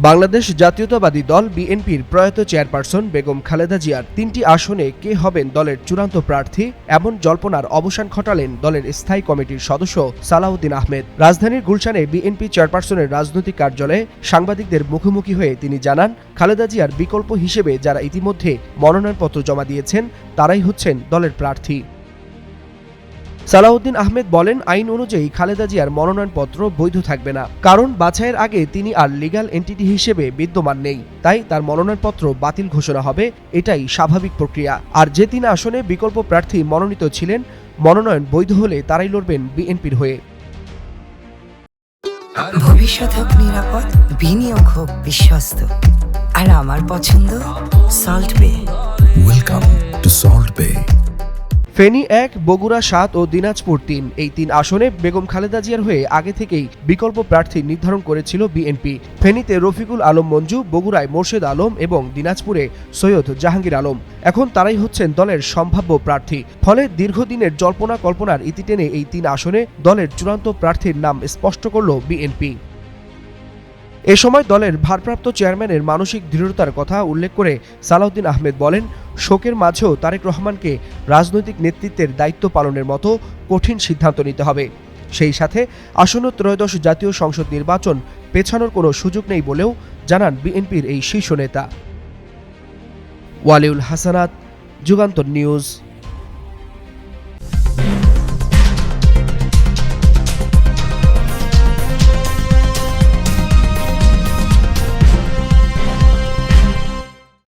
বাংলাদেশ জাতীয়তাবাদী দল বিএনপির প্রয়াত চেয়ারপারসন বেগম খালেদা জিয়ার ৩টি আসনে কে হবেন দলের চূড়ান্ত প্রার্থী এমন জল্পনার অবসান ঘটালেন দলের স্থায়ী কমিটির সদস্য সালাউদ্দিন আহমেদ। রাজধানীর গুলশানে বিএনপি চেয়ারপারসনের রাজনৈতিক কার্যালয়ে সাংবাদিকদের মুখোমুখি হয়ে তিনি জানান, খালেদা জিয়ার বিকল্প হিসেবে যারা ইতিমধ্যে মনোনয়নপত্র জমা দিয়েছেন তারাই হচ্ছেন দলের প্রার্থী। সালাউদ্দিন আহমেদ বলেন, আইন অনুযায়ী খালেদা জিয়ার মনোনয়নপত্র বৈধ থাকবে না, কারণ বাছাইয়ের আগে তিনি আর লিগ্যাল এন্টিটি হিসেবে বিদ্যমান নেই, তাই তার মনোনয়নপত্র বাতিল ঘোষণা হবে, এটাই স্বাভাবিক প্রক্রিয়া। আর যে ৩ আসনে বিকল্প প্রার্থী মনোনীত ছিলেন, মনোনয়ন বৈধ হলে তারাই লড়বেন বিএনপির হয়ে। ভবিষ্যৎ হোক নিরাপদ, বিনিয়োগ হোক বিশ্বস্ত, আর আমার পছন্দ সল্ট বে। ওয়েলকাম টু সল্ট বে। ফেনী ১, বগুড়া ৭ ও দিনাজপুর ৩ এই ৩ আসনে বেগম খালেদা জিয়ার হয়ে আগে থেকেই বিকল্প প্রার্থী নির্ধারণ করেছিল বিএনপি। ফেনীতে রফিকুল আলম মঞ্জু, বগুড়ায় মোর্শেদ আলম এবং দিনাজপুরে সৈয়দ জাহাঙ্গীর আলম। এখন তারাই হচ্ছেন দলের সম্ভাব্য প্রার্থী। ফলে দীর্ঘদিনের জল্পনা কল্পনার ইতি টেনে এই ৩ আসনে দলের চূড়ান্ত প্রার্থীর নাম স্পষ্ট করল বিএনপি। এ সময় দলের ভারপ্রাপ্ত চেয়ারম্যানের মানসিক দৃঢ়তার কথা উল্লেখ করে সালাউদ্দিন আহমেদ বলেন, শোকের মাঝেও তারেক রহমানকে রাজনৈতিক নেতৃত্বের দায়িত্ব পালনের মতো কঠিন সিদ্ধান্ত নিতে হবে। সেই সাথে আসন্ন ত্রয়োদশ জাতীয় সংসদ নির্বাচন পেছানোর কোনো সুযোগ নেই বলেও জানান বিএনপির এই শীর্ষ নেতা। ওয়ালিউল হাসানাত, যুগান্তর নিউজ।